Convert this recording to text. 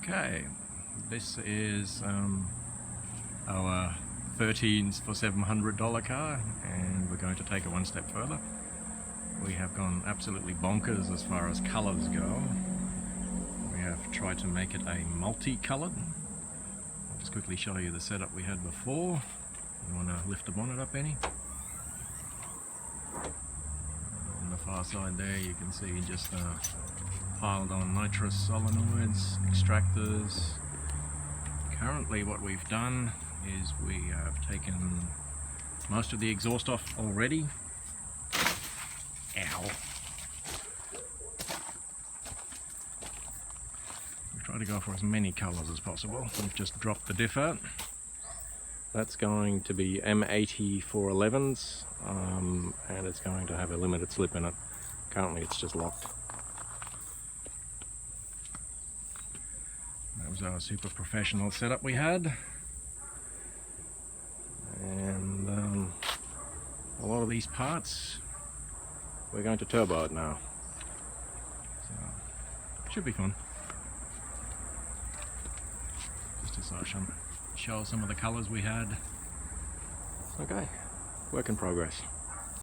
Okay, this is our 13s for $700 car, and we're going to take it one step further. We have gone absolutely bonkers as far as colours go. We have tried to make it a multi-coloured. I'll just quickly show you the setup we had before. You want to lift the bonnet up any? On the far side there you can see just piled on nitrous solenoids, extractors. Currently what we've done is we have taken most of the exhaust off already. Ow! We try to go for as many colours as possible. We've just dropped the diff out. That's going to be M80 411s, and it's going to have a limited slip in it. Currently it's just locked. That was our super professional setup we had. And a lot of these parts, we're going to turbo it now. So, should be fun. Just to show some of the colours we had. Okay, work in progress.